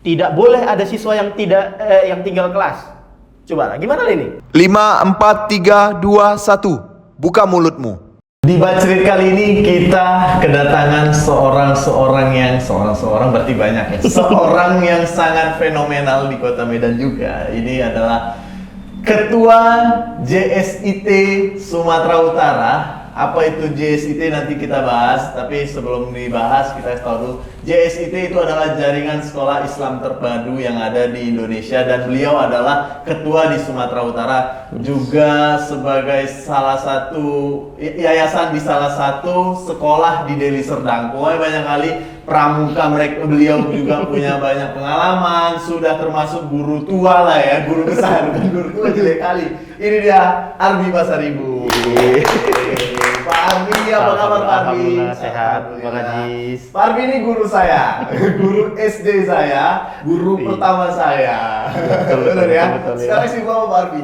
Tidak boleh ada siswa yang yang tinggal kelas. Coba, gimana ini? 5, 4, 3, 2, 1. Buka mulutmu. Di Bacrit kali ini kita kedatangan seorang berarti banyak ya. Seorang yang sangat fenomenal di Kota Medan juga. Ini adalah Ketua JSIT Sumatera Utara. Apa itu JSIT nanti kita bahas, tapi sebelum dibahas kita tahu dulu JSIT itu adalah jaringan sekolah Islam terpadu yang ada di Indonesia dan beliau adalah ketua di Sumatera Utara, juga sebagai salah satu yayasan di salah satu sekolah di Deli Serdang. Pokoknya banyak kali pramuka beliau juga punya banyak pengalaman, sudah termasuk guru tua lah ya, guru besar, bukan guru tua jelek kali. Ini dia Arbi Pasaribu. Pak Arbi, apa kabar Pak Arbi? Alhamdulillah sehat, Bang Ajis. Pak Arbi ini guru saya, guru SD saya, guru pertama saya. Betul ya? Betul, ya. Sekarang sibuk apa Pak Arbi?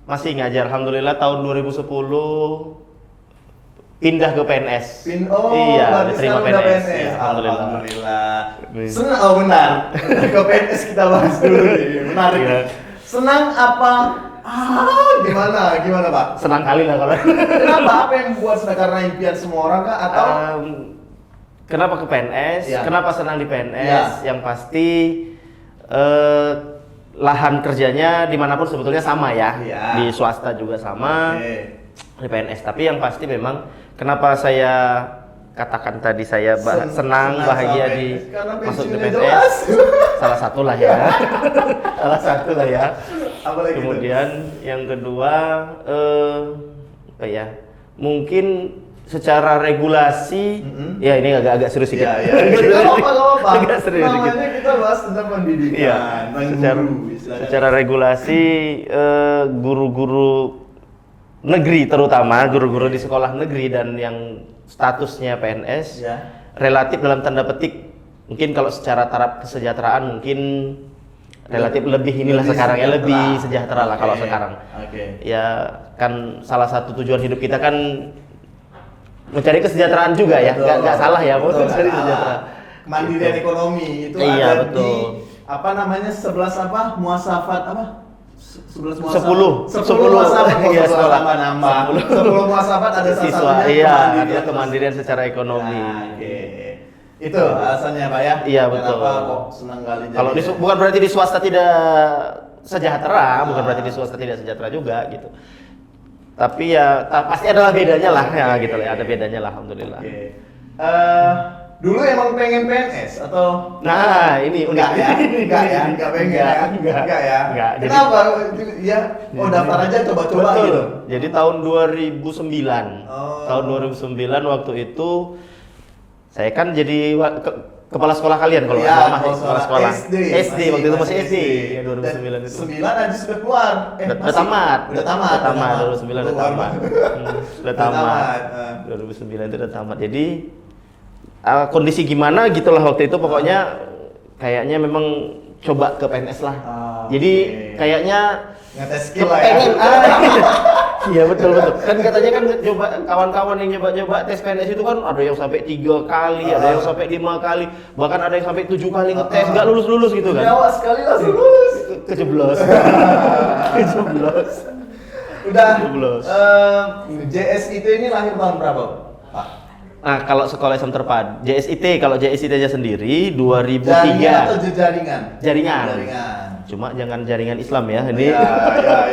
Masih ngajar, alhamdulillah tahun 2010 pindah ke PNS. Iya, berarti diterima sekarang udah PNS. PNS. Ya, alhamdulillah. Alhamdulillah. Senang, oh benar. Ke PNS kita bahas dulu nih. Menarik. Iya. Senang apa? Gimana Pak? Senang kali lah kalau. Kenapa? Apa yang membuat senang? Karena impian semua orang kah? Atau kenapa ke PNS? Ya. Kenapa senang di PNS? Ya. Yang pasti lahan kerjanya dimanapun sebetulnya sama ya. Ya. Di swasta juga sama. Oke. Di PNS. Tapi yang pasti memang kenapa saya katakan tadi saya senang bahagia di masuk ke PNS. Salah satu lah ya. Salah satu lah ya. Apalagi Kemudian yang kedua apa ya? Mungkin secara regulasi ya ini agak serius sedikit. Iya. Gak apa-apa. Agak serius sedikit. Namanya kita bahas tentang pendidikan. Iya. Tentang guru, istilahnya. Secara regulasi guru-guru negeri, terutama guru-guru di sekolah negeri dan yang statusnya PNS Ya. relatif dalam tanda petik, mungkin kalau secara taraf kesejahteraan mungkin relatif lebih inilah Lebih sekarang ya, sejahtera. lebih sejahtera lah kalau Oke. sekarang. Oke. Ya kan salah satu tujuan hidup kita kan mencari kesejahteraan juga ya, Betul. nggak salah ya, mau Betul, mencari nggak kesejahteraan. Kemandirian Gitu. ekonomi itu Iya, ada betul. di apa namanya 11 apa muasafat apa? 11 muasafat. 10 10 muasafat. Iya, sekolah. Nambah. 10 muasafat ada salah Siswa, satunya iya, kemandirian. ada kemandirian secara ekonomi. Nah, oke. Itu alasannya Pak ya? Iya, betul. Kenapa kok senang kali Kalau jadi- bukan berarti di swasta tidak sejahtera, bukan berarti di swasta tidak sejahtera juga gitu. Tapi ya pasti adalah bedanya lah ya gitu lah, ada bedanya lah alhamdulillah. Oke. Dulu emang pengen PNS atau Nah, ini unik. enggak ya? Enggak pengen ya? Enggak ya? Enggak. Jadi- Kenapa? Ya, daftar aja coba-coba Betul. gitu. Jadi tahun 2009. Oh. Tahun 2009 waktu itu saya kan jadi kepala sekolah kalian kalau nggak Iya, salah, masih kepala sekolah. SD waktu itu masih SD. Ya 2009 itu. 9 aja sudah keluar. Udah tamat. Udah tamat. 2009 udah Keluar, tamat. Pak. Udah tamat. 2009 itu udah tamat. Jadi kondisi gimana gitulah waktu itu pokoknya kayaknya memang coba ke PNS lah. Jadi Oke. kayaknya Ngetes skill lah ya. pengen iya betul. Kan katanya kan coba kawan-kawan yang nyoba tes PNS itu kan ada yang sampai 3 kali, ada yang sampai 5 kali, bahkan ada yang sampai 7 kali ngetes nggak lulus gitu kan. Jawa sekali langsung lulus. Kejeblos. Kejeblos. Udah. Jeblos. JSIT ini lahir tahun berapa, Pak? Nah, kalau sekolah Islam terpadu, JSIT, kalau JSIT aja sendiri 2003. Jaringan atau jaringan? Jaringan. Jaringan. Cuma jangan jaringan Islam ya. Ini Ya.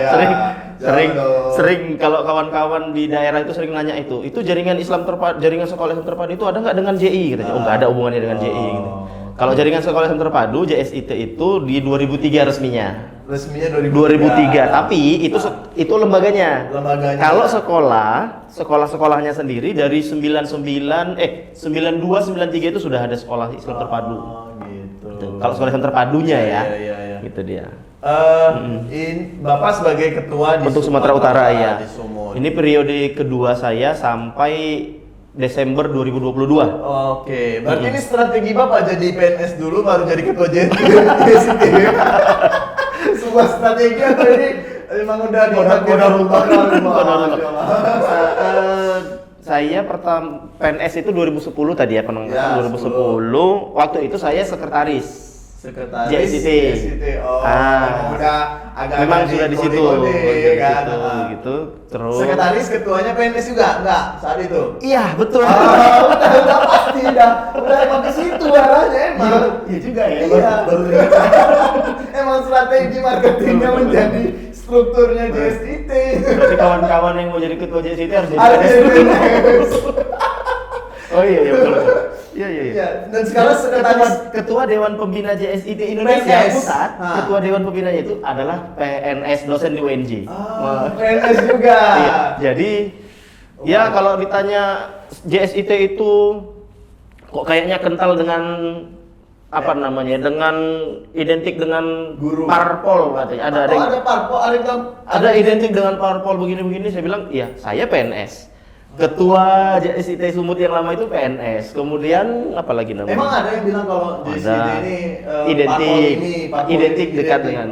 sering Jangan dong. kalau kawan-kawan di daerah itu sering nanya itu jaringan Islam terpadu, jaringan sekolah Islam terpadu itu ada nggak dengan JI katanya. Oh, nggak ada hubungannya dengan JI gitu. Kalau jaringan sekolah Islam terpadu JSIT itu di 2003 resminya. Resminya 2003, tapi itu lembaganya. Lembaganya. Kalau sekolahnya sendiri dari 92 93 itu sudah ada sekolah Islam terpadu. Oh, gitu. Gitu. Kalau sekolah Islam terpadunya ya. Iya. Gitu dia. Bapak sebagai ketua di Untuk Sumatera Utara ya. di Sumut. Ini periode kedua saya sampai Desember 2022. Oke, berarti ini strategi Bapak jadi PNS dulu baru jadi ketua JSIT. Sebuah strategi atau ini memang udah Qadarullah. Qadarullah. Saya pertama PNS itu 2010 tadi ya, Ya, 2010. Waktu itu saya sekretaris Sekretaris JSIT. Oh, Ah. udah agak Memang sudah di situ, ya kan? gitu. Terus Sekretaris ketuanya PNS juga enggak saat itu? iya, betul. Udah pasti udah emang ke situ arahnya emang. Iya juga ya. Iya. Emang strategi marketingnya menjadi strukturnya JSIT. Berarti kawan-kawan yang mau jadi ketua JSIT harus jadi Harus PNS. jadi PNS. Oh iya, betul. Iya. Iya, dan sekarang sekretaris Ketua Dewan Pembina JSIT Indonesia PNS. Pusat, Ah. Ketua Dewan Pembinanya itu adalah PNS dosen di UNJ. PNS juga. Iya, jadi ya kalau ditanya JSIT itu kok kayaknya kental dengan apa namanya? Dengan identik dengan Guru. parpol katanya. Ada parpol, Ada identik dengan parpol begini-begini. Saya bilang, "Iya, saya PNS." Ketua JSIT Sumut yang lama itu PNS. Kemudian apa lagi namanya? Emang ada yang bilang kalau JSIT Ada. ini Identik. Identik dekat dengan,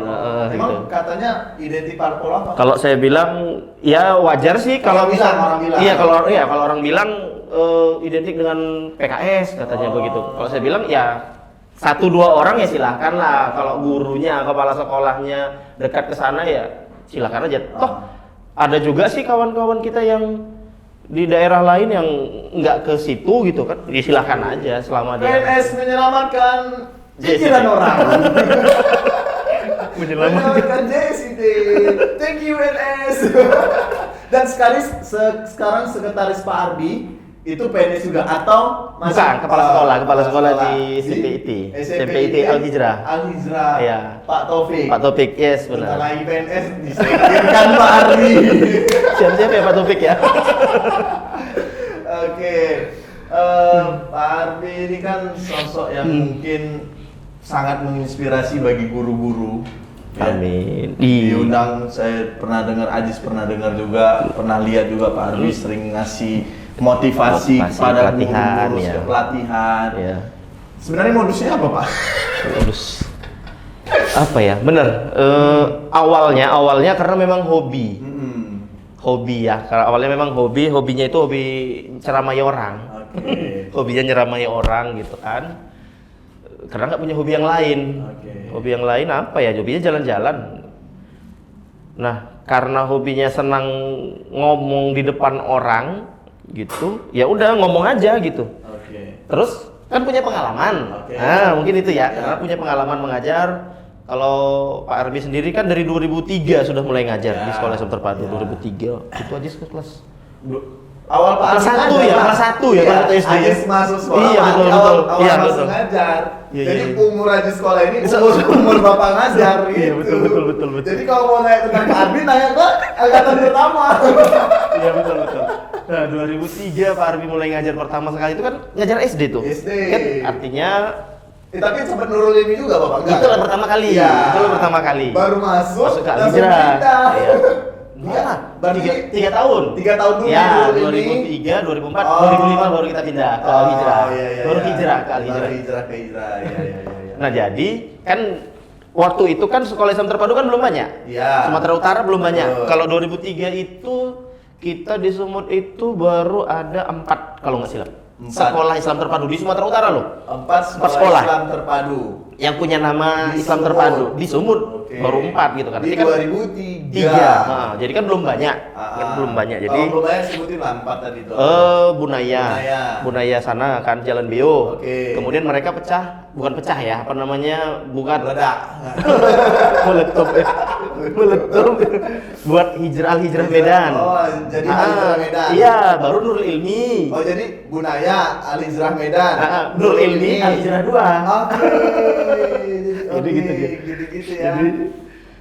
Emang gitu. katanya identik parpol apa? Kalau saya bilang ya wajar sih kalau Orang bilang. Iya, kalau orang bilang identik dengan PKS katanya begitu. Kalau saya bilang ya 1-2 orang ya silahkan lah. Kalau gurunya, kepala sekolahnya dekat ke sana ya silahkan aja. Toh ada juga sih kawan-kawan kita yang di daerah lain yang nggak ke situ gitu kan, ya silahkan aja selama dia PNS menyelamatkan JSIT. pikiran orang. menyelamatkan. Menyelamatkan JSIT. Thank you PNS. Dan sekarang sekretaris Pak Arbi itu PNS juga atau Bukan, kepala sekolah di CPIT. CPIT Al-Hijrah. Al-Hijrah. Iya. Pak Taufik. Pak Topik, yes Bentar benar. lagi PNS disingkirkan Pak Arbi. Siap-siap ya Pak Topik ya. Oke. Pak Arbi ini kan sosok yang mungkin sangat menginspirasi bagi guru-guru. Ya. Amin. Diundang, saya pernah dengar, Ajis pernah dengar juga, pernah lihat juga Pak Arbi sering ngasih motivasi kepada pelatihan, guru-guru, ya. pelatihan. Ya. Sebenarnya modusnya apa Pak? Terus apa ya? Bener. Awalnya karena memang hobi. Hobi ya. Karena awalnya memang hobinya itu hobi ceramai orang. Oke. Hobinya nyeramai orang gitu kan. Karena nggak punya hobi yang lain. Oke. Hobi yang lain apa ya? Hobinya jalan-jalan. Nah, karena hobinya senang ngomong di depan orang gitu, ya udah ngomong aja gitu. Oke. Terus kan punya pengalaman. Oke. Nah, mungkin itu ya, karena punya pengalaman mengajar. Kalau Pak Arbi sendiri kan dari 2003 sudah mulai ngajar di sekolah Islam Terpadu. 2003 itu aja kelas Awal Pak Kelas Arbi satu ngajar, ya, Pak. kelas satu ya, Iya, kelas satu SD. Ajis masuk sekolah. Iya, Pak. betul. Awal Iya, masuk betul. ngajar. Iya, Jadi iya. umur Ajis sekolah ini umur Bapak ngajar gitu. Iya, betul. Jadi kalau mau nanya tentang Pak Arbi, nanya ke angkatan pertama. Iya, betul. Nah, 2003 Pak Arbi mulai ngajar pertama sekali itu kan ngajar SD tuh. SD. Kan artinya Tapi sempat nurul ini juga Bapak? Enggak, itu lah kan? pertama kali. Iya. Itu lah pertama kali. Baru masuk ke langsung Al-Hijrah. pindah. Iya. Iya, Berarti 3 tahun. 3 tahun dulu Ya, nurul ini. 2003, 2004, Oh. 2005 baru kita pindah ke Al-Hijrah. Iya, Baru iya. hijrah ke Al-Hijrah. Baru hijrah ke hijrah. Iya. Nah, jadi kan waktu itu kan sekolah Islam Terpadu kan belum banyak. Iya. Sumatera Utara belum banyak. Betul. Kalau 2003 itu kita di Sumut itu baru ada 4 kalau nggak silap. 4. Sekolah Islam Terpadu di Sumatera Utara loh. 4 sekolah. sekolah Islam Terpadu. Yang punya nama Di Islam Sumut. Terpadu di Sumut Oke. baru 4 gitu kan. Di Berarti kan 2003. Nah, jadi kan belum banyak. Kan belum banyak. Jadi kalau belum banyak sebutin lah 4 tadi tuh. Bunaya. Bunaya. Bunaya sana kan Jalan Bio. Oke. Kemudian mereka bukan pecah ya, apa namanya? Bukan Meledak. meletup ya. Meletup. Buat Al-Hijrah Medan. Oh, jadi Al-Hijrah Medan. Iya, baru Nurul Ilmi. Oh, jadi Bunaya Al-Hijrah Medan. Nurul Ilmi Al-Hijrah 2. Oke. Jadi gitu dia. Gitu ya.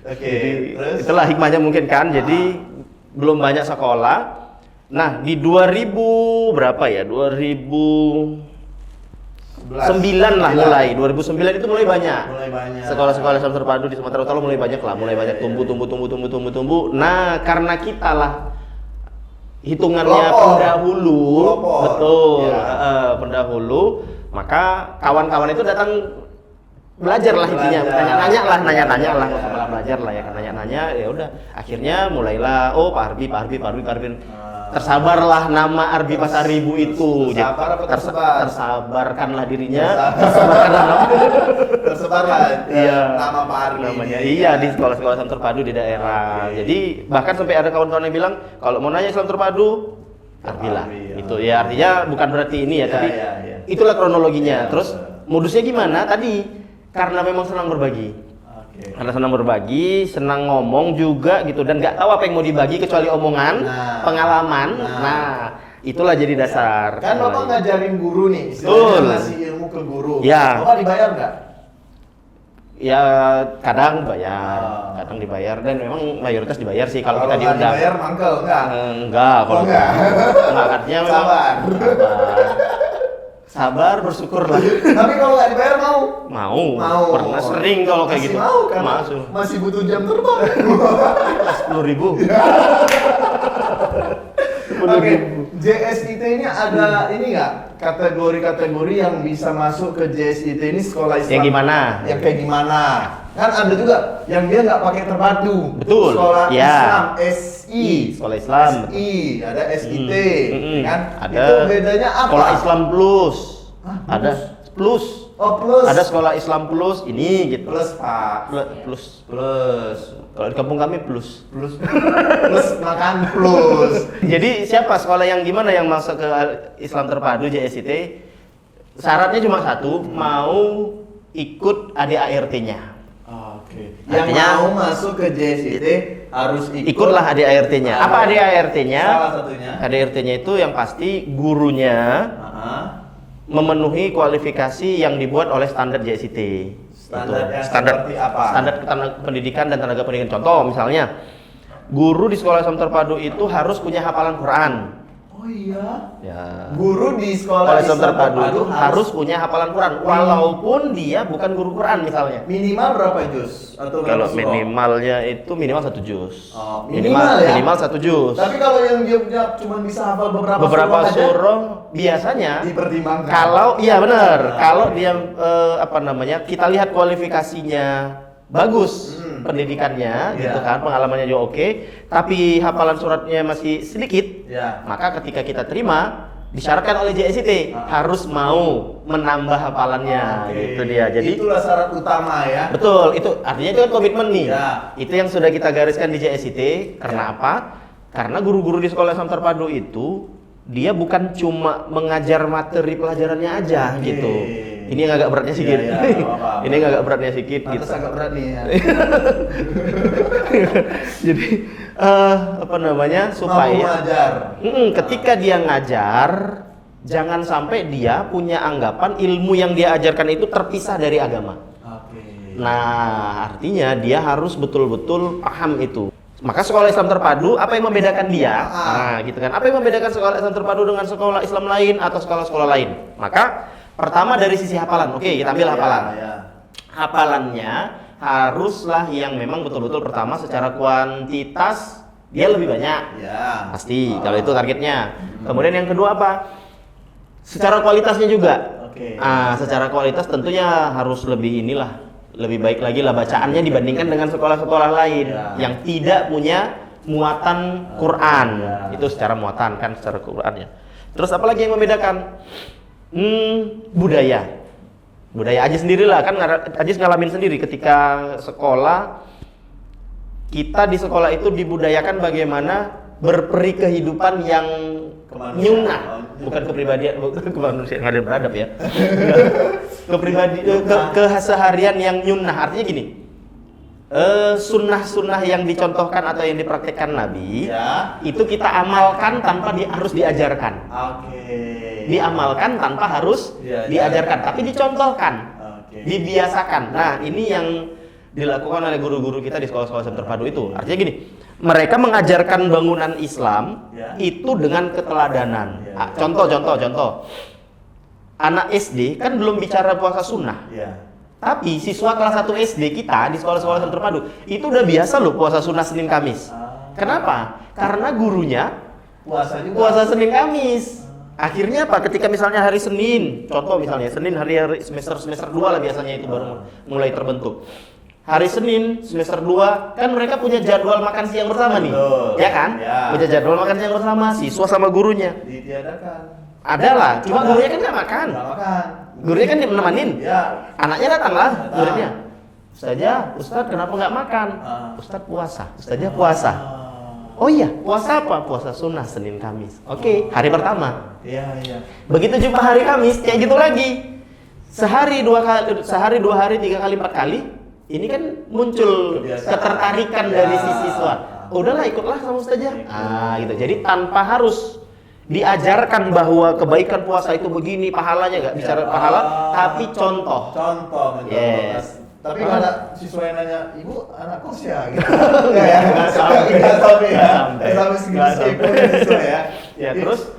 Oke, terus Itulah hikmahnya mungkin kan. Jadi belum banyak sekolah. Nah, di 2000 berapa ya? 2009 lah mulai. 2009 itu mulai banyak. Mulai banyak. Sekolah-sekolah Islam Terpadu di Sumatera Utara mulai banyak lah, mulai banyak tumbuh. Nah, karena kita lah hitungannya Pelopor. pendahulu, Pelopor. betul, Ya. pendahulu, maka kawan-kawan itu datang belajar lah intinya, Belajar. nanya-nanya lah, Ya. masalah belajar lah ya, nanya-nanya, ya udah, akhirnya mulailah, oh Pak Arbi. Ah, tersabarlah nama Arbi Pasaribu itu. Tersabar apa tersebar? Tersabarkanlah dirinya. Tersabarkanlah nama. Tersebarlah Iya. nama Pak Arbi Namanya. ini. Iya, di sekolah-sekolah Islam terpadu di daerah. Oke. Jadi bahkan sampai ada kawan-kawan yang bilang kalau mau nanya Islam terpadu Arbi lah. Arbi, ya. Itu ya artinya bukan berarti ini ya, Iya, tapi iya, iya. itulah kronologinya. Iya, Terus betul. modusnya gimana? Tadi karena memang senang berbagi. Oke. Karena senang berbagi, senang ngomong juga gitu dan nggak tahu apa yang mau dibagi kecuali omongan, Nah. pengalaman. Nah. Nah, itulah jadi dasar. Kan Bapak ngajarin guru nih, Betul. istilahnya ngasih ilmu ke guru. Ya. Bapak dibayar nggak? Ya kadang bayar, Ah. kadang dibayar dan memang mayoritas dibayar sih kalau kita nggak diundang. dibayar mangkel nggak? Enggak, kalau Oh, enggak. enggak artinya memang Sabar. Sabar, bersyukur lah. Tapi kalau nggak dibayar mau? Mau, Mau. pernah sering kalau kayak Masih gitu. Mau kan? Masuk. Masih butuh jam terbang. 10.000. Oke, JSIT ini ada ini nggak kategori-kategori yang bisa masuk ke JSIT ini sekolah Islam? Yang gimana? Yang kayak gimana? Kan ada juga yang dia nggak pakai terpadu. Betul. Sekolah Ya. Islam SI. Sekolah Islam. SI, ada SIT, kan? Ada Itu bedanya apa? Sekolah Islam Plus. Hah, Ada plus. Oh, plus. Ada sekolah Islam Plus ini gitu. Plus, Pak. Plus. Plus. Kalau di kampung kami plus. Plus. Plus makan plus. Jadi siapa sekolah yang gimana yang masuk ke Islam terpadu JSIT? Syaratnya cuma satu, mau ikut ADART-nya. Oke. Yang Artinya- mau masuk ke JSIT harus Ikutlah ADART-nya. Apa ADART-nya? Salah satunya. ADART-nya itu yang pasti gurunya Heeh. memenuhi kualifikasi yang dibuat oleh standar JSIT. Standar yang standar seperti apa? Standar pendidikan dan tenaga pendidikan. Contoh misalnya, guru di sekolah Islam terpadu itu harus punya hafalan Quran. Oh iya. Ya. Guru di Sekolah sekolah Islam terpadu harus punya hafalan Quran, walaupun dia bukan guru Quran misalnya. minimal berapa juz? Atau Kalau berapa surah? minimalnya itu minimal 1 juz. Oh, minimal ya? Minimal 1 juz. Tapi kalau yang dia cuma bisa hafal Beberapa surah aja, surah biasanya dipertimbangkan. kalau iya benar, Nah. kalau dia apa namanya, kita lihat kualifikasinya bagus, pendidikannya gitu Iya. kan, pengalamannya juga oke, tapi hafalan suratnya masih sedikit, Ya. maka ketika kita terima disyaratkan oleh JSIT harus mau menambah hafalannya. Oke. Itu dia. Jadi itulah syarat utama ya. betul, itu artinya itu kan komitmen nih. Ya. Itu yang sudah kita gariskan di JSIT. Karena apa? Karena guru-guru di sekolah Islam terpadu itu dia bukan cuma mengajar materi pelajarannya aja Oke. gitu. Ini yang agak beratnya sedikit. Iya, iya, nggak apa-apa. Ini yang agak beratnya sedikit Pantes gitu. agak berat nih ya. Jadi apa namanya? Mau Supaya mengajar. ketika dia ngajar, jangan sampai dia punya anggapan ilmu yang dia ajarkan itu terpisah dari agama. Oke. Nah, artinya dia harus betul-betul paham itu. Maka sekolah Islam terpadu, apa yang membedakan dia? Nah, gitu kan. Apa yang membedakan sekolah Islam terpadu dengan sekolah Islam lain atau sekolah-sekolah lain? Maka pertama dari sisi hafalan. Oke, kita ambil hafalan. Ya. Hafalannya haruslah yang memang betul-betul pertama secara kuantitas dia lebih banyak. Ya. Pasti, kalau itu targetnya. Kemudian yang kedua apa? Secara kualitasnya juga. Oke. Secara kualitas tentunya harus lebih lebih baik lagi lah bacaannya dibandingkan dengan sekolah-sekolah lain Ya. yang tidak punya muatan Quran. Ya. Itu secara muatan kan, secara Quran ya. Terus apa lagi yang membedakan? Budaya. Budaya aja sendirilah kan, Ajis ngalamin sendiri ketika sekolah. Kita di sekolah itu dibudayakan bagaimana berperi kehidupan yang Kemanusiaan. nyunah, bukan kepribadian, bukan kemanusiaan, nggak ada yang beradab ya. Keseharian yang nyunah, artinya gini, sunnah-sunnah yang dicontohkan atau yang dipraktekkan Nabi, Ya. itu kita amalkan tanpa harus diajarkan. Oke. Diamalkan tanpa harus Ya, diajarkan, ya. tapi dicontohkan, Oke. dibiasakan. Nah, ini yang dilakukan oleh guru-guru kita di sekolah-sekolah Islam terpadu itu. Artinya gini, mereka mengajarkan bangunan Islam Ya. itu dengan keteladanan. Ya. Contoh. Anak SD kan belum bicara puasa sunnah. Ya. Tapi siswa kelas 1 SD kita di sekolah-sekolah Islam terpadu itu udah biasa loh puasa sunnah Senin Kamis. Kenapa? Karena gurunya Puasa juga. puasa Senin Kamis. Akhirnya apa? Ketika misalnya hari Senin, contoh misalnya Senin hari semester 2 lah biasanya itu baru mulai terbentuk. hari Senin semester 2 kan mereka punya jadwal makan siang bersama nih. Betul. Ya kan? Ya. Punya jadwal makan siang bersama siswa sama gurunya. Ditiadakan. Ada lah, cuma gurunya kan nggak makan. Nggak makan. Gurunya kan nemenin. Ya. Anaknya datang lah, Datang. muridnya. Ustaz kenapa nggak makan? Ustaz puasa. Ustaznya puasa. Oh iya, puasa apa? Puasa sunnah Senin Kamis. Oke, hari pertama. Iya, iya. Begitu jumpa hari Kamis, kayak gitu lagi. Sehari, 2 hari, 3 kali, 4 kali. Ini kan muncul Kebiasaan. ketertarikan Ya. dari si siswa. Udahlah ikutlah sama ustaznya. Gitu. Jadi tanpa harus diajarkan bahwa kebaikan puasa itu begini, pahalanya nggak bicara pahala, tapi contoh. Contoh. Yes. Tapi nggak ada siswa yang nanya, ibu anak kos ya? Gitu. Nggak ya? Nggak sampai. Nggak sampai ya? Nggak sampai. Nggak sampai segitu Nggak sampai. sibuk siswa ya? Ya terus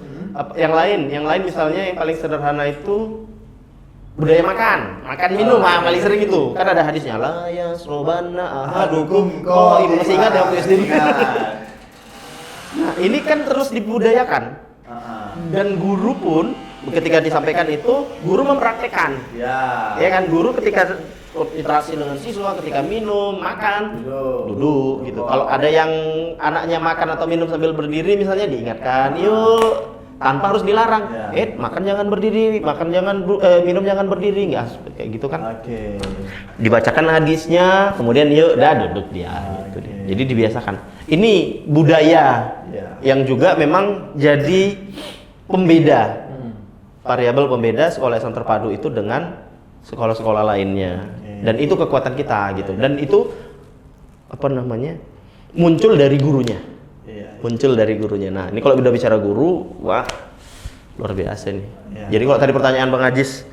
yang lain misalnya yang paling sederhana itu budaya makan minum, paling sering itu kan ada hadisnya la yasrobana ahadukum ibu masih ingat ya waktu SD. Nah ini kan terus dibudayakan dan guru pun ketika disampaikan itu guru mempraktekkan. Ya kan guru ketika interaksi dengan siswa ketika minum makan duduk gitu. Kalau ada yang anaknya makan atau minum sambil berdiri misalnya diingatkan yuk tanpa harus dilarang. Makan jangan berdiri, minum jangan berdiri, nggak kayak gitu kan. Oke. Dibacakan hadisnya, kemudian yuk duduk dia gitu deh. Jadi dibiasakan. Ini budaya yang juga memang jadi pembeda, variabel pembeda sekolah Islam terpadu itu dengan sekolah-sekolah lainnya. Dan itu kekuatan kita gitu. Dan itu muncul dari gurunya. Muncul dari gurunya. Nah, ini kalau udah bicara guru, wah luar biasa nih. Jadi kalau tadi pertanyaan Bang Ajis,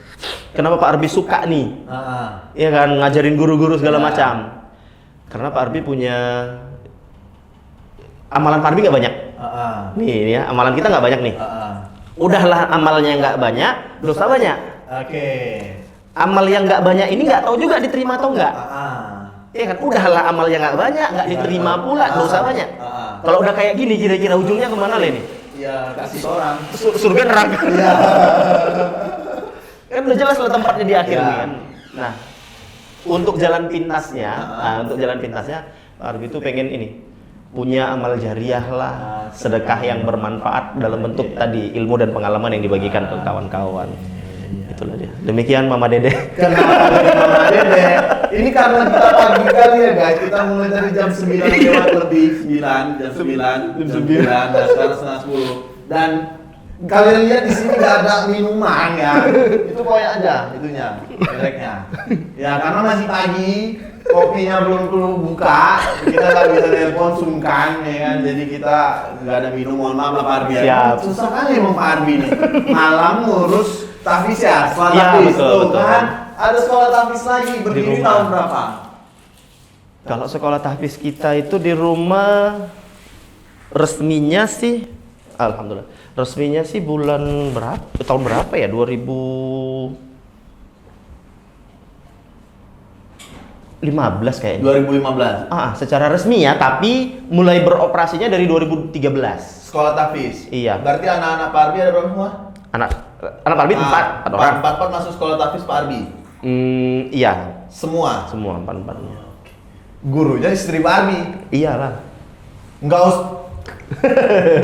kenapa Pak Arbi suka nih? Iya kan ngajarin guru-guru segala macam. Karena Pak Arbi punya amalan Pak Arbi nggak banyak. Nih ya, amalan kita nggak banyak nih. Udahlah amalnya nggak banyak, dosa banyak. Oke. Amal yang nggak banyak ini nggak tahu juga diterima atau nggak. Iya kan, udahlah amal yang nggak banyak, nggak diterima pula, dosa banyak. Kalau udah kayak gini, kira-kira ujungnya kemana lah ini? Ya kasih orang. Surga neraka. Kan udah jelas lah tempatnya di akhir nih kan. Nah, untuk jalan pintasnya, Pak Arbi itu pengen ini punya amal jariah lah, sedekah yang bermanfaat dalam bentuk tadi ilmu dan pengalaman yang dibagikan ke kawan-kawan. Itulah dia. Demikian Mama Dede. Kenapa Mama Dede? Ini karena kita pagi kali ya guys. Kita mulai dari jam 9 lewat lebih 9, jam 9, dan sekarang setengah 10. Dan kalian lihat di sini nggak ada minuman ya. Itu koyak aja itunya, mereknya. Ya karena masih pagi, kopinya belum perlu buka, kita nggak bisa telepon sungkan ya kan. Jadi kita nggak ada minum. Mohon maaf lah Pak Arbi ya. Siap. Susah kali emang Pak Arbi nih. Malam ngurus tahfiz ya, sekolah Ya, tahfiz betul, tuh betul. kan. Ada sekolah tahfiz lagi, berdiri rumah. tahun berapa? Kalau sekolah tahfiz kita itu di rumah resminya sih, alhamdulillah. Resminya sih bulan berapa? Tahun berapa ya? 2015 kayaknya. 2015. Secara resmi ya, tapi mulai beroperasinya dari 2013. Sekolah tahfiz. Iya. Berarti anak-anak Pak Arbi ada berapa semua? Anak Pak Arbi 4 orang. 4 masuk sekolah tahfiz Pak Arbi. Iya, Semua. semua 4-4-nya. Gurunya istri Pak Arbi. Iyalah. Enggak us.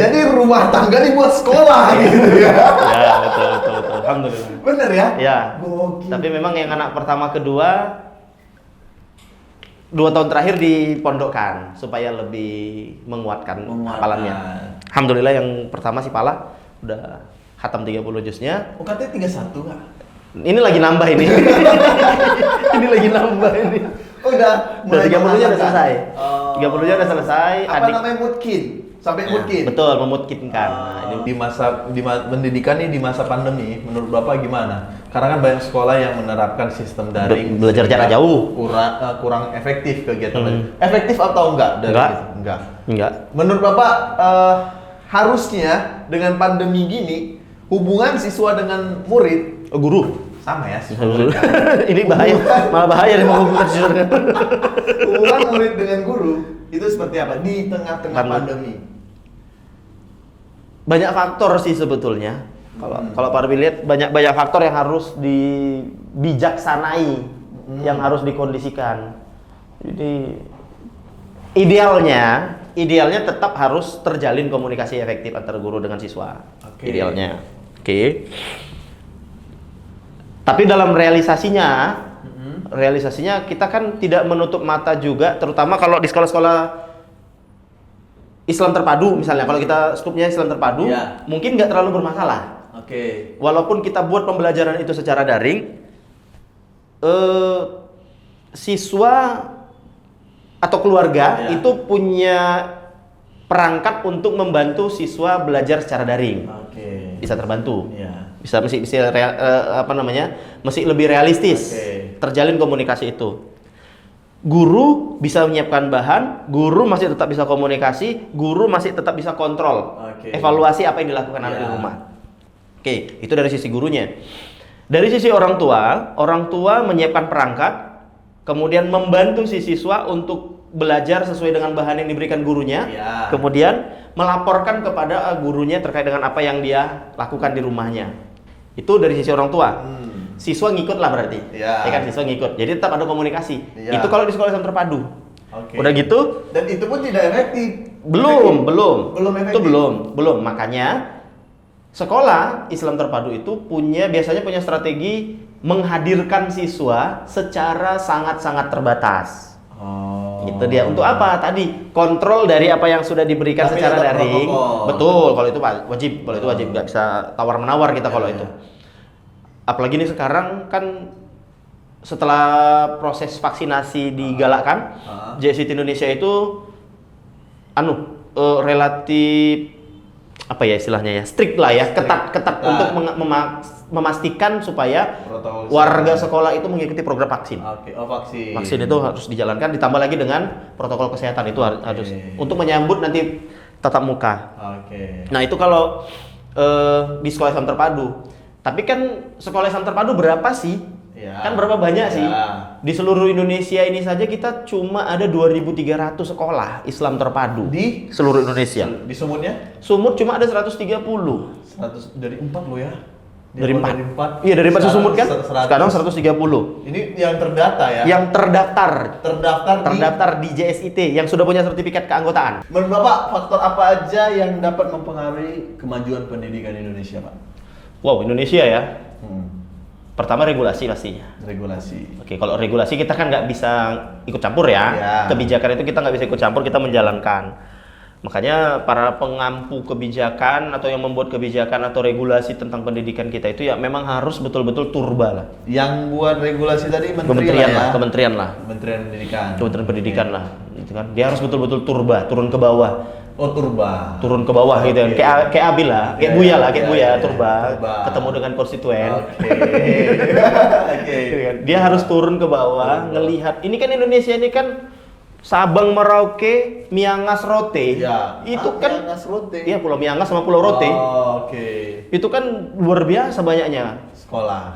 Jadi rumah tangga dibuat sekolah gitu ya. Ya, betul. Alhamdulillah. Bener ya? Ya. Gokil. Tapi memang yang anak pertama kedua 2 tahun terakhir dipondokkan supaya lebih menguatkan hafalannya. Alhamdulillah yang pertama si Pala udah khatam 30 juznya. Oh, katanya 31 Kak. Ini lagi nambah ini. Ini lagi nambah ini. Oh, udah Udah 30-nya udah selesai. Oh. 30-nya udah selesai. Apa namanya mutkin? Sampai mutkin. Betul, memutkinkan. Nah, ini Di masa pendidikan nih di masa pandemi, menurut Bapak gimana? Karena kan banyak sekolah yang menerapkan sistem daring, belajar jarak jauh. kurang efektif kegiatan. Efektif atau enggak? Enggak. Enggak. Menurut Bapak harusnya dengan pandemi gini hubungan siswa dengan murid guru. sama ya siswa. Ini bahaya, malah bahaya nih menghubungkan siswa dengan Hubungan murid dengan guru itu seperti apa di tengah-tengah pandemi? Banyak faktor sih sebetulnya. Kalau Pak Arbi lihat banyak faktor yang harus dibijaksanai, yang harus dikondisikan. Jadi idealnya tetap harus terjalin komunikasi efektif antara guru dengan siswa. Oke. Idealnya. Oke. Tapi dalam realisasinya kita kan tidak menutup mata juga, terutama kalau di sekolah-sekolah Islam terpadu misalnya. Kalau kita skupnya Islam terpadu, Ya. mungkin nggak terlalu bermasalah. Oke. Walaupun kita buat pembelajaran itu secara daring, siswa atau keluarga Ya. itu punya perangkat untuk membantu siswa belajar secara daring. Oke. Bisa terbantu. Ya. Mesti lebih realistis. Oke. Terjalin komunikasi itu. Guru bisa menyiapkan bahan, guru masih tetap bisa komunikasi, guru masih tetap bisa kontrol. Oke. Evaluasi apa yang dilakukan anak di Ya. rumah. Oke, itu dari sisi gurunya. Dari sisi orang tua menyiapkan perangkat, kemudian membantu si siswa untuk belajar sesuai dengan bahan yang diberikan gurunya, Ya. kemudian melaporkan kepada gurunya terkait dengan apa yang dia lakukan di rumahnya. Itu dari sisi orang tua. Siswa ngikut lah berarti. Ya. Kan siswa ngikut. Jadi tetap ada komunikasi. Ya. Itu kalau di sekolah Islam terpadu. Oke. Udah gitu? Dan itu pun tidak efektif. Belum. Belum efektif. Itu belum. Makanya sekolah Islam terpadu itu biasanya punya strategi menghadirkan siswa secara sangat-sangat terbatas. Oh. Itu dia. Untuk apa? Tadi kontrol dari apa yang sudah diberikan Tapi secara ada daring. protokol. Betul, kalau itu wajib. Kalau itu wajib, nggak bisa tawar-menawar kita kalau Ya. itu. Apalagi ini sekarang kan setelah proses vaksinasi digalakkan, JSIT Indonesia itu relatif apa ya istilahnya ya, strict lah ya, ketat untuk memastikan supaya Protokol warga kesehatan. sekolah itu mengikuti program vaksin. Oke. Oh, vaksin. Vaksin itu harus dijalankan, ditambah lagi dengan protokol kesehatan itu harus untuk menyambut nanti tatap muka. Oke. Nah itu kalau di sekolah Islam terpadu. Tapi kan sekolah Islam terpadu berapa sih? Ya. Kan berapa banyak sih? Ya. Di seluruh Indonesia ini saja kita cuma ada 2.300 sekolah Islam terpadu Di seluruh Indonesia. Di Sumutnya Sumut cuma ada 130. 100 dari 4 lo ya. Dari 4. Dari 4. Iya, dari 4 Sumut kan? 100. Sekarang 130. Ini yang terdata ya. Yang terdaftar di JSIT yang sudah punya sertifikat keanggotaan. Menurut Bapak, faktor apa aja yang dapat mempengaruhi kemajuan pendidikan Indonesia, Pak? Wow, Indonesia ya. Pertama regulasi pastinya. Regulasi. Oke, kalau regulasi kita kan nggak bisa ikut campur ya. Ya. Kebijakan itu kita nggak bisa ikut campur, kita menjalankan. Makanya para pengampu kebijakan atau yang membuat kebijakan atau regulasi tentang pendidikan kita itu ya memang harus betul-betul turba lah. Yang buat regulasi tadi Kementerian lah, Kementerian Pendidikan Pendidikan lah. Gitu kan. Dia harus betul-betul turba, turun ke bawah. Oh, turba. Turun ke bawah gitu kan. Oke. Kayak Abil lah, kayak Ya, Buya lah, ya, kayak Buya, ya, turba, turba. ketemu dengan konstituen. Oke. Oke. Gitu kan. Dia harus turun ke bawah, ngelihat. Ini kan Indonesia ini kan Sabang, Merauke, Miangas, Rote. Ya. Itu kan Miangas, Rote. Iya, Pulau Miangas sama Pulau Rote. Oh, oke. Itu kan luar biasa banyaknya. Sekolah,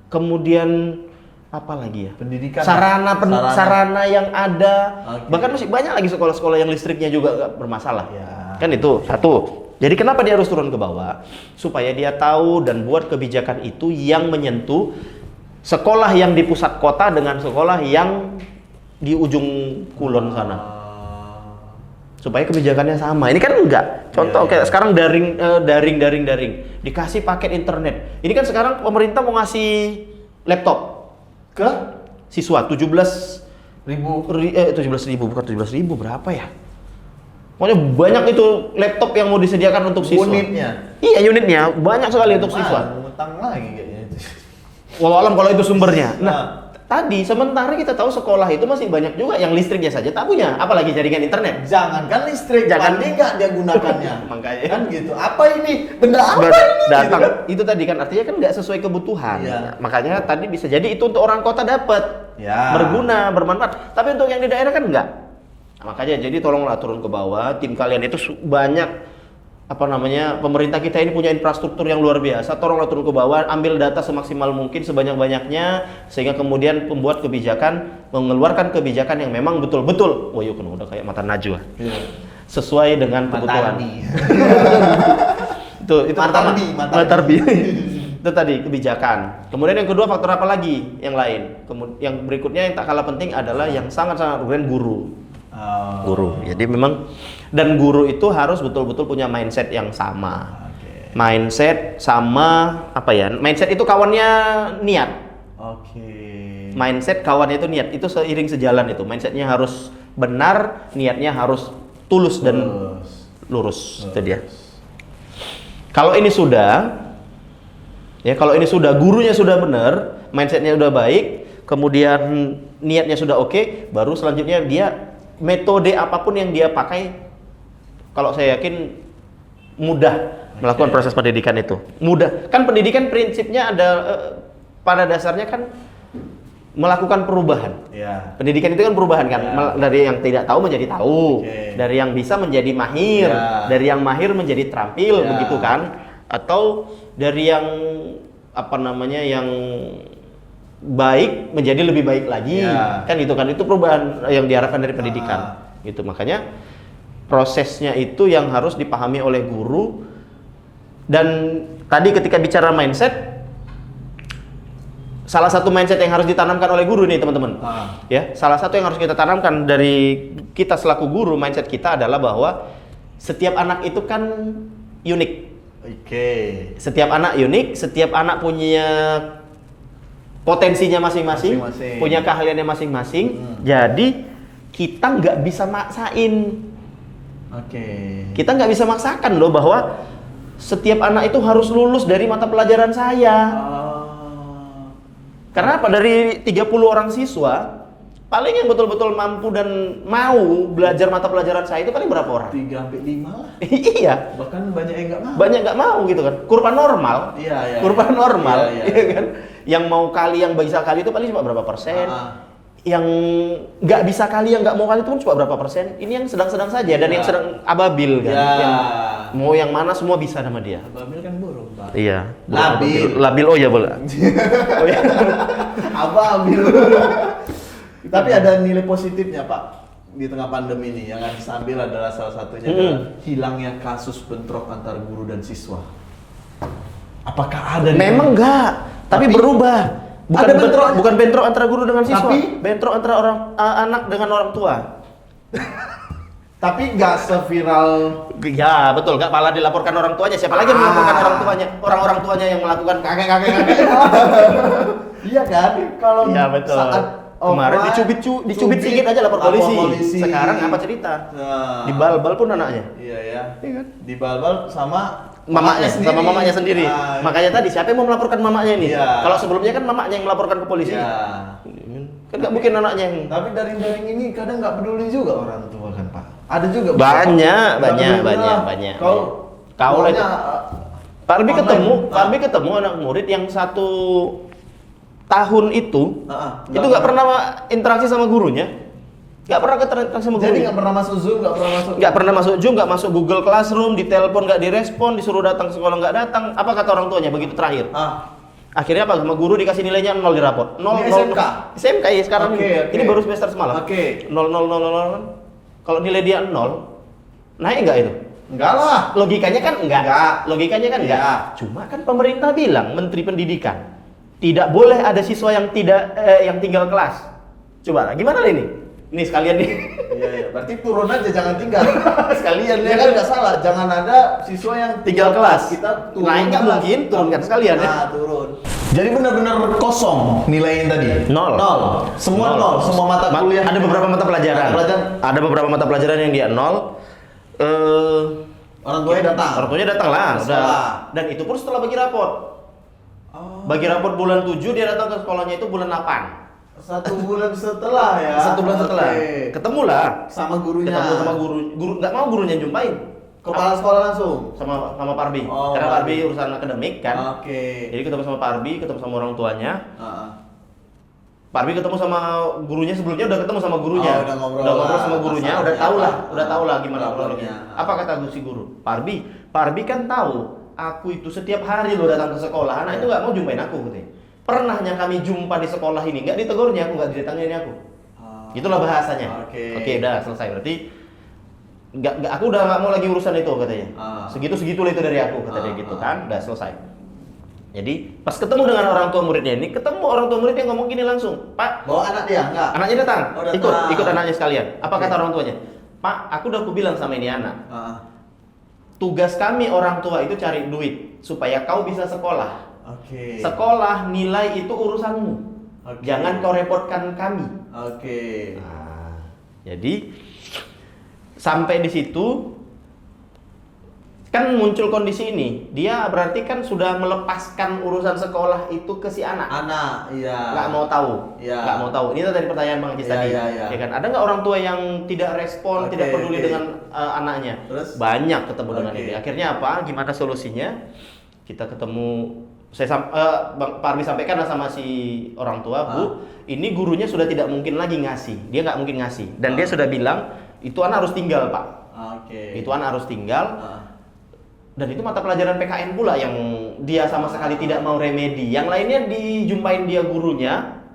kemudian apa lagi ya? Pendidikan. Sarana yang ada. Oke. Bahkan masih banyak lagi sekolah-sekolah yang listriknya juga nggak bermasalah. Ya. Kan itu satu. Jadi kenapa dia harus turun ke bawah? Supaya dia tahu dan buat kebijakan itu yang menyentuh sekolah yang di pusat kota dengan sekolah yang di ujung kulon sana. Supaya kebijakannya sama. Ini kan enggak. Contoh Iya, kayak iya. sekarang daring. Dikasih paket internet. Ini kan sekarang pemerintah mau ngasih laptop ke siswa 17.000 bukan 17.000 berapa ya? Pokoknya banyak itu laptop yang mau disediakan untuk siswa. Unitnya. Iya, unitnya banyak sekali untuk siswa. Ngutang lagi kayaknya itu. Walau alam kalau itu sumbernya. Nah, tadi sementara kita tahu sekolah itu masih banyak juga yang listriknya saja tak punya, apalagi jaringan internet. Jangankan listrik, Jangan- mandi nggak dia gunakannya. Makanya. Kan gitu. Apa ini? Benda apa Ber- ini? datang Gitu kan? itu tadi kan artinya kan nggak sesuai kebutuhan. Iya. Makanya tadi bisa jadi itu untuk orang kota dapat Ya. berguna, bermanfaat. Tapi untuk yang di daerah kan enggak. Makanya jadi tolonglah turun ke bawah. Tim kalian itu banyak pemerintah kita ini punya infrastruktur yang luar biasa. Tolonglah turun ke bawah, ambil data semaksimal mungkin, sebanyak-banyaknya, sehingga kemudian pembuat kebijakan mengeluarkan kebijakan yang memang betul-betul, wah yuk udah kayak mata najwa, Iya. sesuai dengan kebutuhan. Matarbi. Itu pertama. Matarbi. Matarbi. Itu tadi kebijakan. Kemudian yang kedua faktor apa lagi yang lain? Yang berikutnya yang tak kalah penting adalah yang sangat-sangat keren, guru. Guru. Jadi memang dan guru itu harus betul-betul punya mindset yang sama. Mindset sama apa ya? Mindset itu kawannya niat. Mindset kawannya itu niat. Itu seiring sejalan itu. Mindsetnya harus benar, niatnya harus tulus dan lurus. Itu dia. Kalau ini sudah, ya kalau ini sudah, gurunya sudah benar, mindsetnya sudah baik, kemudian niatnya sudah oke, baru selanjutnya dia metode apapun yang dia pakai, kalau saya yakin mudah melakukan proses pendidikan itu. Mudah. Kan pendidikan prinsipnya ada pada dasarnya kan melakukan perubahan. Pendidikan itu kan perubahan kan, dari yang tidak tahu menjadi tahu, dari yang bisa menjadi mahir, dari yang mahir menjadi terampil, begitu kan? Atau dari yang apa namanya yang baik menjadi lebih baik lagi, kan itu kan, itu perubahan yang diharapkan dari pendidikan. Gitu, makanya prosesnya itu yang harus dipahami oleh guru. Dan tadi ketika bicara mindset, salah satu mindset yang harus ditanamkan oleh guru nih teman-teman, ya salah satu yang harus kita tanamkan dari kita selaku guru, mindset kita adalah bahwa setiap anak itu kan unik. Setiap anak unik, setiap anak punya potensinya masing-masing, punya keahliannya masing-masing. Jadi kita nggak bisa maksain. Kita nggak bisa maksakan loh bahwa setiap anak itu harus lulus dari mata pelajaran saya. Karena apa? Dari 30 orang siswa, paling yang betul-betul mampu dan mau belajar mata pelajaran saya itu paling berapa orang? 3-5 lah. Iya. Bahkan banyak yang nggak mau. Banyak nggak mau gitu kan. Kurva normal. Kurva normal. Iya kan. Yang mau kali, yang bisa kali itu paling cuma berapa persen. Yang nggak bisa kali, yang nggak mau kali itu pun cuma berapa persen. Ini yang sedang-sedang saja dan yang sedang ababil kan. Yang mau yang mana semua bisa nama dia. Ababil kan burung, Pak. Iya. Labil. Oh ya boleh. Oh ya. Ababil. Tapi ada nilai positifnya, Pak, di tengah pandemi ini. Yang akan diambil adalah salah satunya adalah hilangnya kasus bentrok antar guru dan siswa. Apakah ada? Memang enggak, tapi berubah. Bukan bentrok antara guru dengan siswa, tapi bentrok antara anak dengan orang tua. Tapi nggak seviral. Ya betul, nggak malah dilaporkan orang tuanya. Siapa lagi yang melaporkan orang tuanya? Orang tuanya yang melakukan kakek. Iya kan? Kalau betul. Saat kemarin dicubit sedikit aja lapor polisi. Sekarang apa cerita? Di balbal pun anaknya. Iya kan? Di balbal sama mamanya sendiri. Makanya tadi siapa yang mau melaporkan mamanya ini? Kalau sebelumnya kan mamanya yang melaporkan ke polisi. Kan nggak mungkin anaknya yang. Tapi daring-daring ini kadang nggak peduli juga orang tua kan, Pak. Ada juga. Banyak. Kau Pak Arbi ketemu anak murid yang 1 tahun itu nggak pernah interaksi sama gurunya. Nggak pernah ketemu sama guru. Jadi nggak pernah masuk Zoom, nggak pernah masuk Zoom, nggak masuk Google Classroom, ditelepon nggak direspon, disuruh datang sekolah nggak datang. Apa kata orang tuanya begitu terakhir? Akhirnya apa? Sama guru dikasih nilainya 0 di rapor. 0 SMK. SMK ya sekarang ini. Ini baru semester semalam. 0 0 0 0. Kalau nilai dia 0, naik nggak itu? Enggak lah. Logikanya kan enggak. Cuma kan pemerintah bilang, Menteri Pendidikan, tidak boleh ada siswa yang yang tinggal kelas. Coba gimana ini? Ini sekalian nih. Iya. Berarti turun aja, jangan tinggal. Sekalian ya kan nggak salah. Jangan ada siswa yang tinggal kelas. Kita turun. Naik nggak mungkin, turunkan sekalian ya. Turun. Jadi benar-benar kosong nilainya tadi. 0. Semua 0. Semua mata kuliah. Ada beberapa mata pelajaran. Ada beberapa mata pelajaran yang dia 0. Orang tuanya datang lah. Dan itu pun setelah bagi raport. Bagi raport bulan 7, dia datang ke sekolahnya itu bulan 8. 1 bulan setelah ya. 1 bulan setelah. Ketemulah sama gurunya. Guru nggak mau gurunya jumpain. Kepala sekolah langsung sama Pak Arbi. Karena Pak Arbi urusan akademik kan. Jadi ketemu sama Pak Arbi, ketemu sama orang tuanya. Pak Arbi ketemu sama gurunya, sebelumnya udah ketemu sama gurunya. Udah ngobrol sama gurunya, udah tahu lah gimana problemnya. Apa kata si guru? Pak Arbi kan tahu aku itu setiap hari lo datang ke sekolah, anak itu nggak mau jumpain aku katanya. Pernahnya kami jumpa di sekolah ini, nggak ditegurnya aku, nggak didatangin aku. Itulah bahasanya. Oke, udah selesai. Berarti aku udah nggak mau lagi urusan itu katanya. Segitu lah itu dari aku katanya gitu kan, udah selesai. Jadi pas ketemu dengan orang tua muridnya ini, ketemu orang tua muridnya ngomong gini langsung, Pak, Bawa anak dia enggak? anaknya datang, Oh, datang. ikut anaknya sekalian. Apa Oke. kata orang tuanya? Pak, aku udah bilang sama ini anak, Heeh. tugas kami orang tua itu cari duit supaya kau bisa sekolah. Oke. Sekolah nilai itu urusanmu, Oke. jangan kau repotkan kami. Oke. Nah, jadi sampai di situ kan muncul kondisi ini, dia berarti kan sudah melepaskan urusan sekolah itu ke si anak. Anak, iya. Nggak mau tahu, Iya. nggak mau tahu. Ini tadi pertanyaan Bang Ajis Iya, tadi, iya, iya. ya kan? Ada nggak orang tua yang tidak respon, Oke, tidak peduli oke. dengan anaknya? Terus? Banyak ketemu dengan Oke. ini. Akhirnya apa? Gimana solusinya? Kita ketemu, Pak Arbi sampaikan sama si orang tua, Bu, ini gurunya sudah tidak mungkin lagi ngasih, dia nggak mungkin ngasih, dan dia sudah bilang itu anak harus tinggal, Pak. Oke. Itu anak harus tinggal. Ah. Dan itu mata pelajaran PKN pula yang dia sama sekali tidak mau remedi. Yang lainnya dijumpain dia gurunya,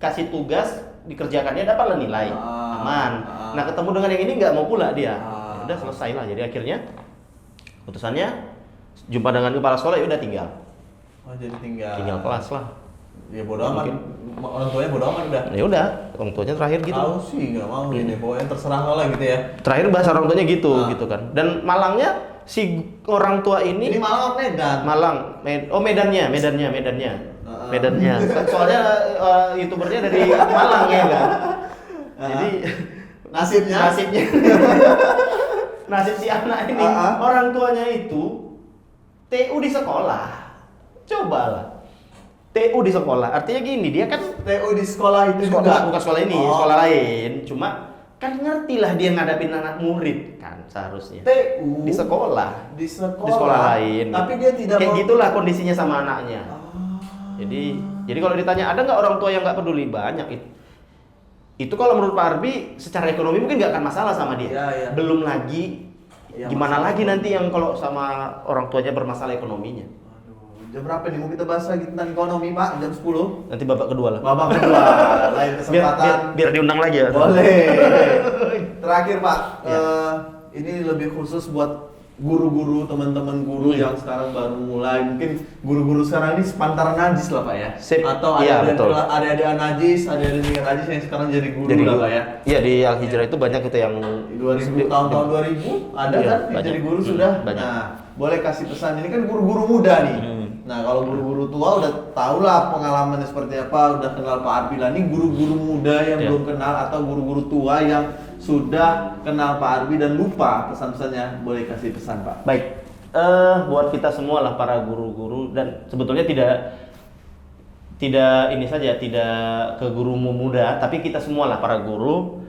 kasih tugas, dikerjakan, dia dapatlah nilai, aman. Nah ketemu dengan yang ini nggak mau pula dia. Ya udah selesai lah. Jadi akhirnya putusannya jumpa dengan kepala sekolah, ya udah tinggal jadi tinggal kelas lah. Ya bodo amat. Orang tuanya bodo amat udah. Ya udah, orang tuanya terakhir gitu. Tahu sih nggak mau ini, pokoknya terserah lo lah gitu ya. Terakhir bahasa orang tuanya gitu kan. Dan malangnya si orang tua Ini ini Malang apa Medan? Malang, Medannya. Medannya. Soalnya youtubernya dari Malang ya kan. Jadi Nasibnya? nasib si anak ini, orang tuanya itu TU di sekolah. Cobalah. TU di sekolah. Artinya gini, dia kan TU di sekolah itu bukan sekolah ini, sekolah lain. Cuma kan ngerti lah dia ngadapin anak murid kan seharusnya. TU Di sekolah. di sekolah, Di sekolah lain. tapi dia tidak kayak mau. gitulah kondisinya sama anaknya. Jadi kalau ditanya ada nggak orang tua yang nggak peduli, banyak itu kalau menurut Pak Arbi secara ekonomi mungkin nggak akan masalah sama dia. Iya, iya. Belum lagi Iya, gimana masalah. lagi nanti yang kalau sama orang tuanya bermasalah ekonominya. Aduh, jam berapa nih mau kita bahas lagi tentang ekonomi Pak? Jam 10. Nanti babak kedua lah. Babak kedua, lain Biar, kesempatan. biar diundang lagi ya. Boleh. Terakhir Pak, Ya. ini lebih khusus buat guru-guru, teman-teman guru yang sekarang baru mulai. Mungkin guru-guru sekarang ini sepantaran najis lah Pak ya. Sip. Atau Iya, ada betul. adik-adik najis, ada tingkat najis yang sekarang jadi guru Jadi lah Pak ya. Iya, di Al Hijrah itu banyak itu yang 2000 tahun-tahun 2000 ada Iya, kan yang banyak. jadi guru sudah. Banyak. Nah, boleh kasih pesan, ini kan guru-guru muda nih. Nah, kalau guru-guru tua udah tau lah pengalamannya seperti apa, udah kenal Pak Arbi lah. Ini guru-guru muda yang Iya. belum kenal atau guru-guru tua yang sudah kenal Pak Arbi dan lupa pesan-pesannya, boleh kasih pesan Pak. baik. Buat kita semua lah para guru-guru, dan sebetulnya tidak ini saja, tidak ke gurumu muda, tapi kita semua lah para guru.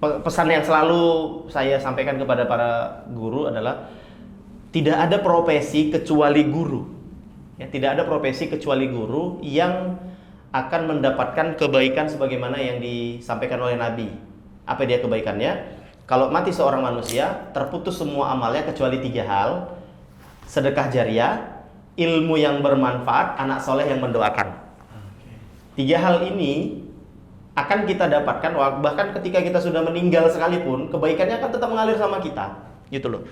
Pesan yang selalu saya sampaikan kepada para guru adalah tidak ada profesi kecuali guru. Ya, tidak ada profesi kecuali guru yang akan mendapatkan kebaikan sebagaimana yang disampaikan oleh Nabi. Apa dia kebaikannya? Kalau mati seorang manusia, terputus semua amalnya kecuali 3 hal: sedekah jariah, ilmu yang bermanfaat, anak soleh yang mendoakan. 3 hal ini akan kita dapatkan bahkan ketika kita sudah meninggal sekalipun, kebaikannya akan tetap mengalir sama kita, gitu loh.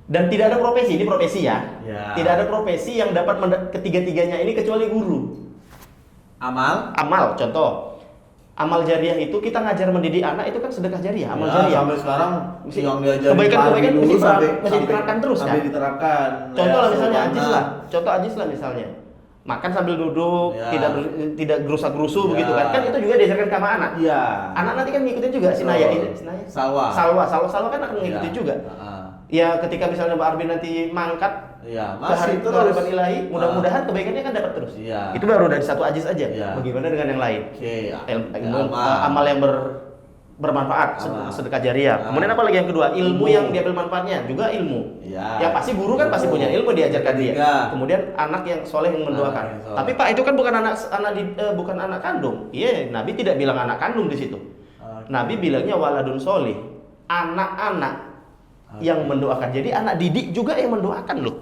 Dan tidak ada profesi, ini profesi ya. Ya. Tidak ada profesi yang dapat ketiga-tiganya ini kecuali guru. Amal, contoh. Amal jariah itu kita ngajar mendidik anak itu kan sedekah jariah, amal jariah. Sampai sekarang Mesti- yang diajarin kebaikan-kebaikan Pak Arbi dulu mesti sampai diterapkan terus, sampai kan? diterapkan. Contoh lah Ya, misalnya sopan. Ajis lah. Contoh Ajis lah misalnya. Makan sambil duduk, Ya. tidak gerusa-gerusu Ya. begitu kan. Kan itu juga diajarkan sama anak. Iya. Anak nanti kan ngikutin juga Sinaya Betul. ini, Sinaya. Salwa kan akan ngikutin Iya. juga. Heeh. Ya ketika misalnya Pak Arbi nanti mangkat Iya, ke hari masih terus. kehariban ilahi, mudah-mudahan kebaikannya kan dapat terus. Iya. Itu baru dari satu Ajis aja. Iya. Bagaimana dengan yang lain? Oke. Amal yang bermanfaat, Amal. sedekah jariah. Kemudian apa lagi yang kedua? Ilmu yang diambil manfaatnya, juga ilmu. Iya. Ya pasti guru kan pasti punya ilmu, diajarkan dia. Ketiga. Kemudian anak yang soleh yang mendoakan. Anak yang soleh. Tapi Pak itu kan bukan bukan anak kandung. Iya, Nabi tidak bilang anak kandung di situ. Oke. Nabi bilangnya waladun solih, anak-anak yang mendoakan. Jadi anak didik juga yang mendoakan loh.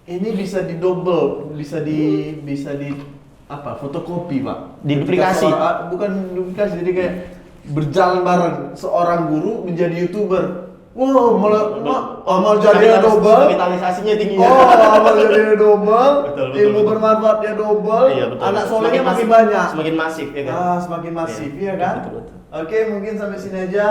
Ini bisa didouble, bisa di apa? Fotokopi, Pak. Diduplikasi. Bukan duplikasi, jadi kayak berjalan bareng seorang guru menjadi YouTuber. Wow, amal jadinya double. Kapitalisasinya tinggi ya. Oh, amal jadinya double. Betul, Ilmu betul. bermanfaatnya double. Iya, betul. Anak solehnya Semakin makin masif- banyak. Semakin masif ya kan. Semakin masif Iya, ya kan? betul, betul. Oke, mungkin sampai sini aja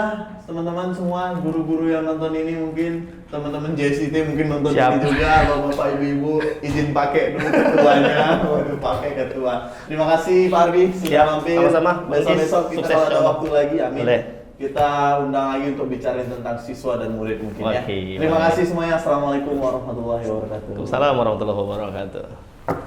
teman-teman semua, guru-guru yang nonton ini mungkin teman-teman JSIT mungkin nonton Siap. ini juga, bapak ibu-ibu izin pakai dulu ketuanya, waduh pakai ketua. Terima kasih Pak Arbi sudah Siap, mampir. sama-sama. Besok-besok kita Sukses, kalau ada insyaallah. waktu lagi, amin. Boleh. Kita undang lagi untuk bicara tentang siswa dan murid mungkin ya. Oke, Terima baik. kasih semuanya. Assalamualaikum warahmatullahi wabarakatuh. Waalaikumsalam warahmatullahi wabarakatuh.